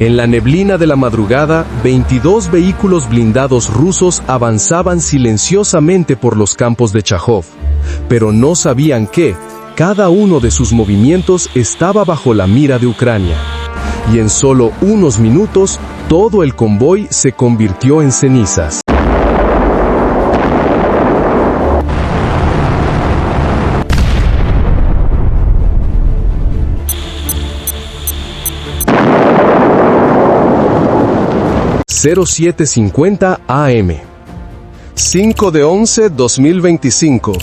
En la neblina de la madrugada, 22 vehículos blindados rusos avanzaban silenciosamente por los campos de Chajov, pero no sabían que cada uno de sus movimientos estaba bajo la mira de Ucrania. Y en solo unos minutos, todo el convoy se convirtió en cenizas. (07:50 AM) 5/11/2025.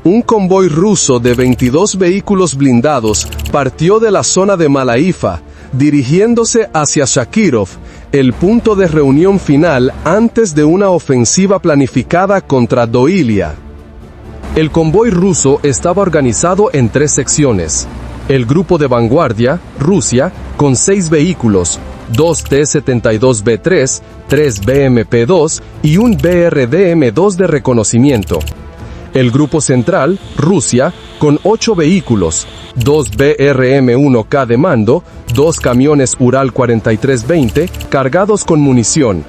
Un convoy ruso de 22 vehículos blindados partió de la zona de Malaifa, dirigiéndose hacia Shakirov, el punto de reunión final antes de una ofensiva planificada contra Doilia. El convoy ruso estaba organizado en 3 secciones. El grupo de vanguardia, Rusia, con 6 vehículos, 2 T-72B3, 3 BMP-2 y un BRDM-2 de reconocimiento. El grupo central, Rusia, con 8 vehículos, 2 BRM-1K de mando, 2 camiones Ural 4320 cargados con munición,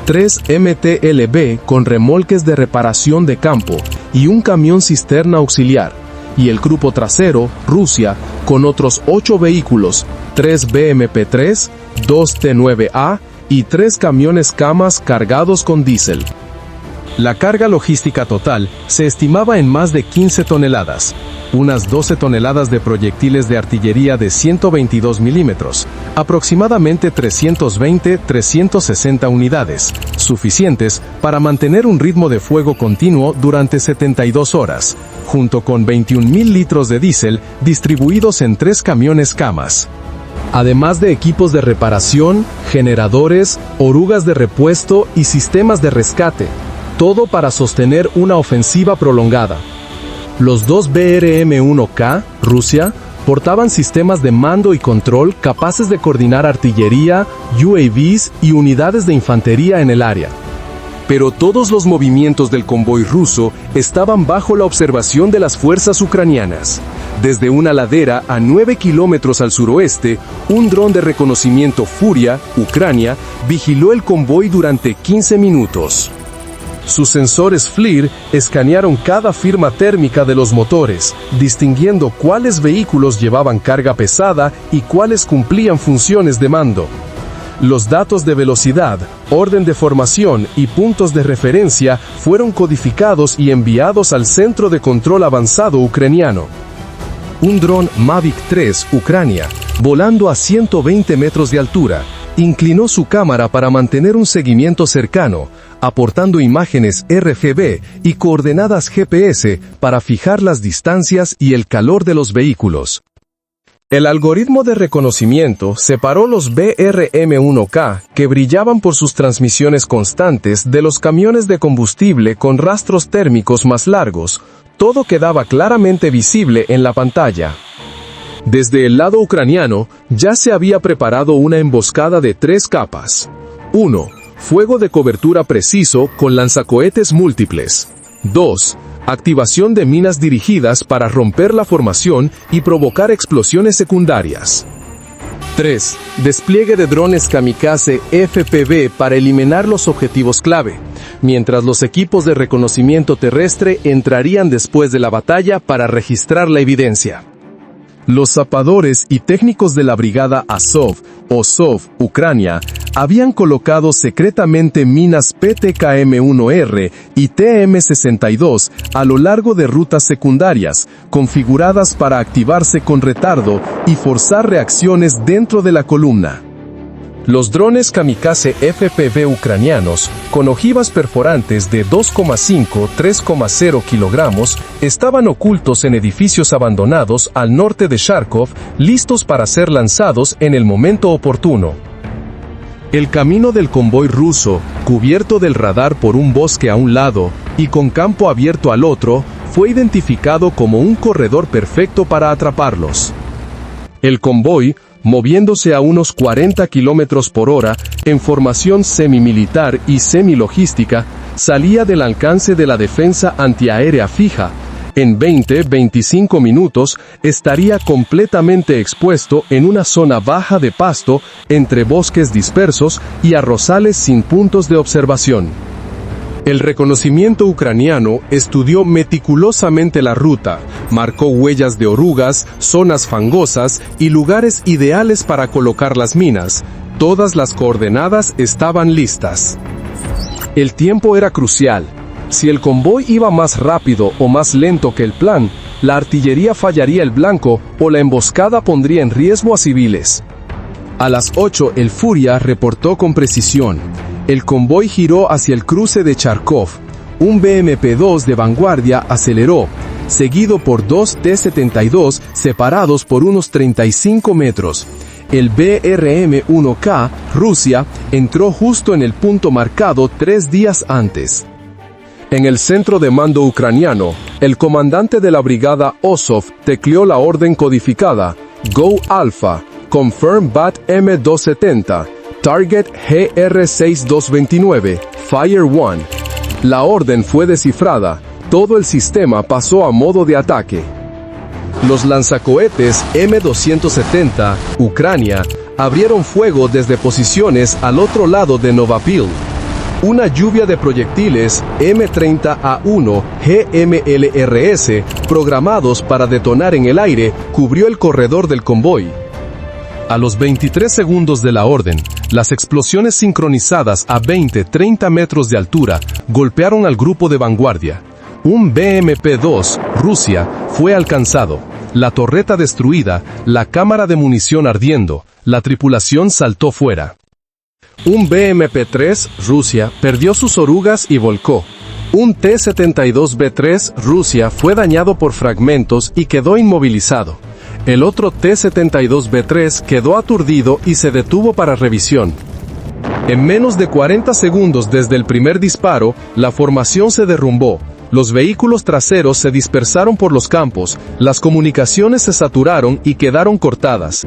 3 MTLB con remolques de reparación de campo y un camión cisterna auxiliar, y el grupo trasero, Rusia, con otros 8 vehículos, 3 BMP-3, 2 T-9A y 3 camiones camas cargados con diésel. La carga logística total se estimaba en más de 15 toneladas, unas 12 toneladas de proyectiles de artillería de 122 milímetros, aproximadamente 320-360 unidades, suficientes para mantener un ritmo de fuego continuo durante 72 horas, junto con 21.000 litros de diésel distribuidos en 3 camiones camas. Además de equipos de reparación, generadores, orugas de repuesto y sistemas de rescate, todo para sostener una ofensiva prolongada. Los 2 BRM-1K, Rusia, portaban sistemas de mando y control capaces de coordinar artillería, UAVs y unidades de infantería en el área. Pero todos los movimientos del convoy ruso estaban bajo la observación de las fuerzas ucranianas. Desde una ladera a 9 kilómetros al suroeste, un dron de reconocimiento Furia, Ucrania, vigiló el convoy durante 15 minutos. Sus sensores FLIR escanearon cada firma térmica de los motores, distinguiendo cuáles vehículos llevaban carga pesada y cuáles cumplían funciones de mando. Los datos de velocidad, orden de formación y puntos de referencia fueron codificados y enviados al Centro de Control Avanzado ucraniano. Un dron Mavic 3, Ucrania, volando a 120 metros de altura, inclinó su cámara para mantener un seguimiento cercano, aportando imágenes RGB y coordenadas GPS para fijar las distancias y el calor de los vehículos. El algoritmo de reconocimiento separó los BRM-1K, que brillaban por sus transmisiones constantes, de los camiones de combustible con rastros térmicos más largos. Todo quedaba claramente visible en la pantalla. Desde el lado ucraniano, ya se había preparado una emboscada de 3 capas. 1. Fuego de cobertura preciso con lanzacohetes múltiples. 2. Activación de minas dirigidas para romper la formación y provocar explosiones secundarias. 3. Despliegue de drones kamikaze FPV para eliminar los objetivos clave, mientras los equipos de reconocimiento terrestre entrarían después de la batalla para registrar la evidencia. Los zapadores y técnicos de la brigada Azov, Ucrania, habían colocado secretamente minas PTKM-1R y TM-62 a lo largo de rutas secundarias, configuradas para activarse con retardo y forzar reacciones dentro de la columna. Los drones kamikaze FPV ucranianos, con ojivas perforantes de 2,5-3,0 kilogramos, estaban ocultos en edificios abandonados al norte de Kharkov, listos para ser lanzados en el momento oportuno. El camino del convoy ruso, cubierto del radar por un bosque a un lado y con campo abierto al otro, fue identificado como un corredor perfecto para atraparlos. El convoy, moviéndose a unos 40 km por hora, en formación semimilitar y semilogística, salía del alcance de la defensa antiaérea fija, En 20-25 minutos estaría completamente expuesto en una zona baja de pasto entre bosques dispersos y arrozales sin puntos de observación. El reconocimiento ucraniano estudió meticulosamente la ruta, marcó huellas de orugas, zonas fangosas y lugares ideales para colocar las minas. Todas las coordenadas estaban listas. El tiempo era crucial. Si el convoy iba más rápido o más lento que el plan, la artillería fallaría el blanco o la emboscada pondría en riesgo a civiles. A las 8 el Furia reportó con precisión. El convoy giró hacia el cruce de Charkov. Un BMP-2 de vanguardia aceleró, seguido por dos T-72 separados por unos 35 metros. El BRM-1K, Rusia, entró justo en el punto marcado 3 días antes. En el centro de mando ucraniano, el comandante de la brigada Osov tecleó la orden codificada Go Alpha, Confirm BAT M270, Target GR6229, Fire 1. La orden fue descifrada, todo el sistema pasó a modo de ataque. Los lanzacohetes M270, Ucrania, abrieron fuego desde posiciones al otro lado de Novopil. Una lluvia de proyectiles M30A1 GMLRS programados para detonar en el aire cubrió el corredor del convoy. A los 23 segundos de la orden, las explosiones sincronizadas a 20-30 metros de altura golpearon al grupo de vanguardia. Un BMP-2, Rusia, fue alcanzado, la torreta destruida, la cámara de munición ardiendo, la tripulación saltó fuera. Un BMP-3, Rusia, perdió sus orugas y volcó. Un T-72B3, Rusia, fue dañado por fragmentos y quedó inmovilizado. El otro T-72B3 quedó aturdido y se detuvo para revisión. En menos de 40 segundos desde el primer disparo, la formación se derrumbó. Los vehículos traseros se dispersaron por los campos, las comunicaciones se saturaron y quedaron cortadas.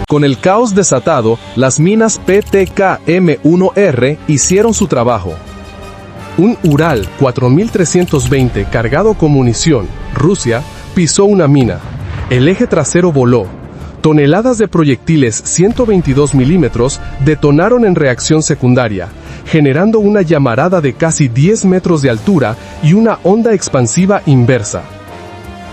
Con el caos desatado, las minas PTK-M1R hicieron su trabajo. Un Ural 4320 cargado con munición, Rusia, pisó una mina. El eje trasero voló. Toneladas de proyectiles 122 milímetros detonaron en reacción secundaria, generando una llamarada de casi 10 metros de altura y una onda expansiva inversa.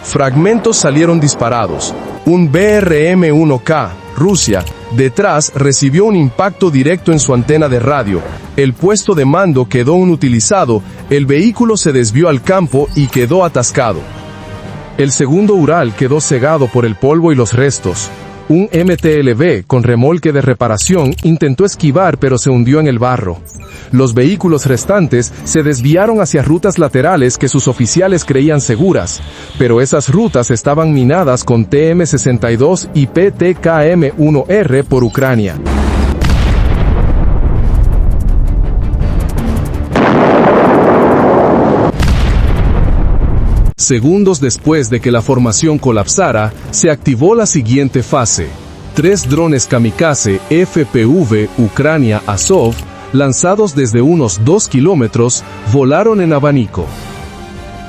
Fragmentos salieron disparados. Un BRM-1K, Rusia, detrás recibió un impacto directo en su antena de radio. El puesto de mando quedó inutilizado, el vehículo se desvió al campo y quedó atascado. El segundo Ural quedó cegado por el polvo y los restos. Un MTLB con remolque de reparación intentó esquivar pero se hundió en el barro. Los vehículos restantes se desviaron hacia rutas laterales que sus oficiales creían seguras, pero esas rutas estaban minadas con TM-62 y PTKM-1R por Ucrania. Segundos después de que la formación colapsara, se activó la siguiente fase. 3 drones kamikaze FPV Ucrania Azov, lanzados desde unos 2 kilómetros, volaron en abanico.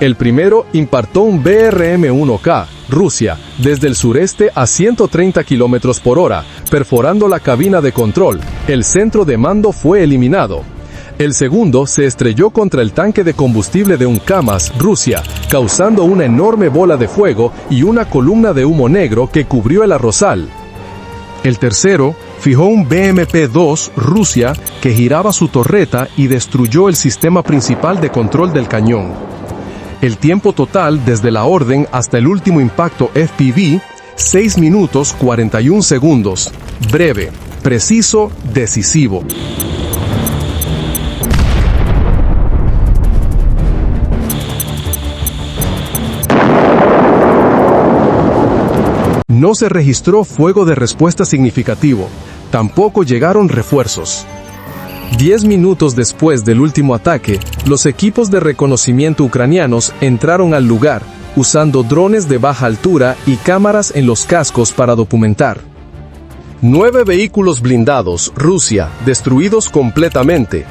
El primero impactó un BRM-1K, Rusia, desde el sureste a 130 kilómetros por hora, perforando la cabina de control. El centro de mando fue eliminado. El segundo se estrelló contra el tanque de combustible de un Kamaz, Rusia, causando una enorme bola de fuego y una columna de humo negro que cubrió el arrozal. El tercero fijó un BMP-2, Rusia, que giraba su torreta y destruyó el sistema principal de control del cañón. El tiempo total desde la orden hasta el último impacto FPV, 6 minutos 41 segundos. Breve, preciso, decisivo. No se registró fuego de respuesta significativo, tampoco llegaron refuerzos. 10 minutos después del último ataque, los equipos de reconocimiento ucranianos entraron al lugar, usando drones de baja altura y cámaras en los cascos para documentar. 9 vehículos blindados, Rusia, destruidos completamente.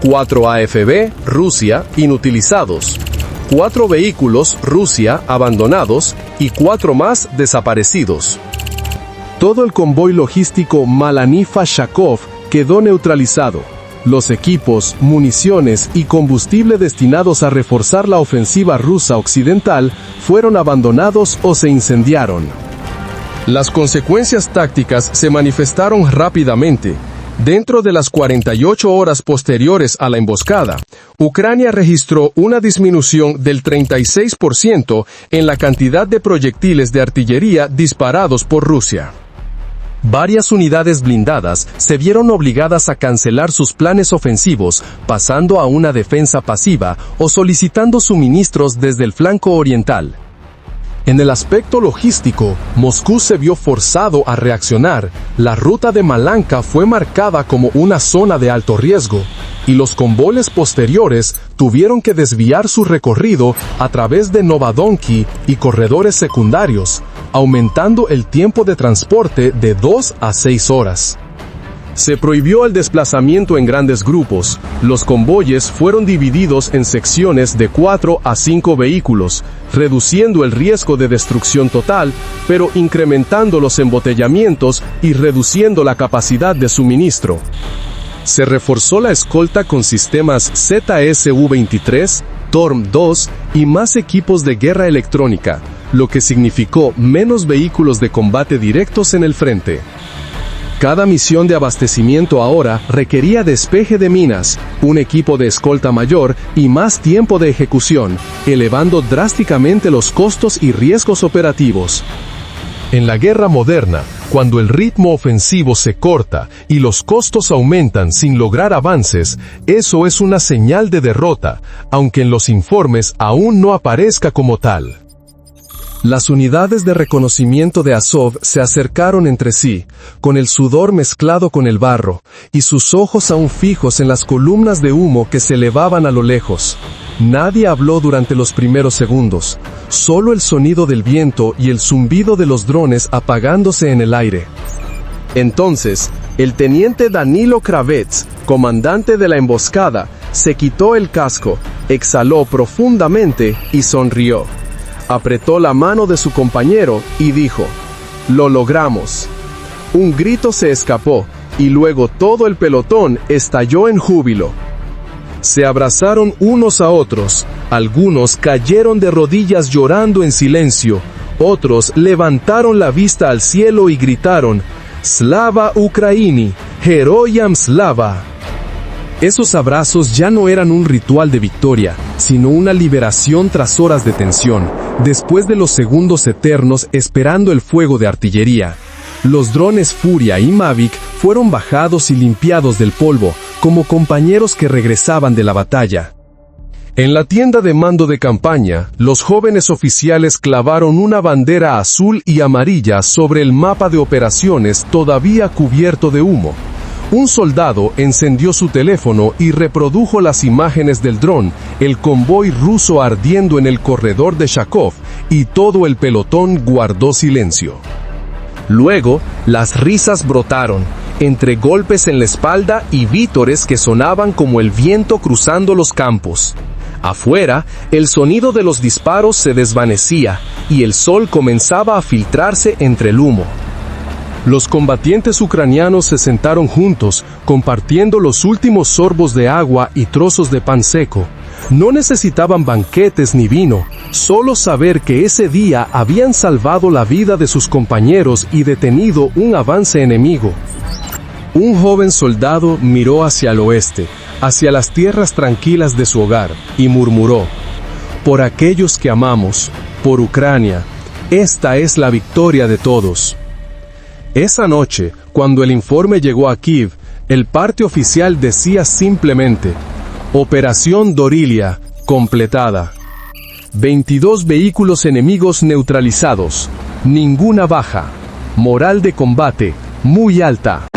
4 AFB, Rusia, inutilizados. 4 vehículos, Rusia, abandonados, y 4 más desaparecidos. Todo el convoy logístico Malanifa-Shakov quedó neutralizado. Los equipos, municiones y combustible destinados a reforzar la ofensiva rusa occidental fueron abandonados o se incendiaron. Las consecuencias tácticas se manifestaron rápidamente. Dentro de las 48 horas posteriores a la emboscada, Ucrania registró una disminución del 36% en la cantidad de proyectiles de artillería disparados por Rusia. Varias unidades blindadas se vieron obligadas a cancelar sus planes ofensivos, pasando a una defensa pasiva o solicitando suministros desde el flanco oriental. En el aspecto logístico, Moscú se vio forzado a reaccionar. La ruta de Malanka fue marcada como una zona de alto riesgo, y los convoyes posteriores tuvieron que desviar su recorrido a través de Novadonki y corredores secundarios, aumentando el tiempo de transporte de 2 a 6 horas. Se prohibió el desplazamiento en grandes grupos. Los convoyes fueron divididos en secciones de 4 a 5 vehículos, reduciendo el riesgo de destrucción total, pero incrementando los embotellamientos y reduciendo la capacidad de suministro. Se reforzó la escolta con sistemas ZSU-23, TORM-2 y más equipos de guerra electrónica, lo que significó menos vehículos de combate directos en el frente. Cada misión de abastecimiento ahora requería despeje de minas, un equipo de escolta mayor y más tiempo de ejecución, elevando drásticamente los costos y riesgos operativos. En la guerra moderna, cuando el ritmo ofensivo se corta y los costos aumentan sin lograr avances, eso es una señal de derrota, aunque en los informes aún no aparezca como tal. Las unidades de reconocimiento de Azov se acercaron entre sí, con el sudor mezclado con el barro, y sus ojos aún fijos en las columnas de humo que se elevaban a lo lejos. Nadie habló durante los primeros segundos, solo el sonido del viento y el zumbido de los drones apagándose en el aire. Entonces, el teniente Danilo Kravets, comandante de la emboscada, se quitó el casco, exhaló profundamente y sonrió. Apretó la mano de su compañero y dijo: «Lo logramos». Un grito se escapó, y luego todo el pelotón estalló en júbilo. Se abrazaron unos a otros, algunos cayeron de rodillas llorando en silencio, otros levantaron la vista al cielo y gritaron: «Slava Ukraini, Heroyam Slava». Esos abrazos ya no eran un ritual de victoria, sino una liberación tras horas de tensión, después de los segundos eternos esperando el fuego de artillería. Los drones Furia y Mavic fueron bajados y limpiados del polvo, como compañeros que regresaban de la batalla. En la tienda de mando de campaña, los jóvenes oficiales clavaron una bandera azul y amarilla sobre el mapa de operaciones todavía cubierto de humo. Un soldado encendió su teléfono y reprodujo las imágenes del dron, el convoy ruso ardiendo en el corredor de Shakov, y todo el pelotón guardó silencio. Luego, las risas brotaron, entre golpes en la espalda y vítores que sonaban como el viento cruzando los campos. Afuera, el sonido de los disparos se desvanecía, y el sol comenzaba a filtrarse entre el humo. Los combatientes ucranianos se sentaron juntos, compartiendo los últimos sorbos de agua y trozos de pan seco. No necesitaban banquetes ni vino, solo saber que ese día habían salvado la vida de sus compañeros y detenido un avance enemigo. Un joven soldado miró hacia el oeste, hacia las tierras tranquilas de su hogar, y murmuró: «Por aquellos que amamos, por Ucrania, esta es la victoria de todos». Esa noche, cuando el informe llegó a Kiev, el parte oficial decía simplemente: «Operación Dorilia, completada. 22 vehículos enemigos neutralizados. Ninguna baja. Moral de combate, muy alta».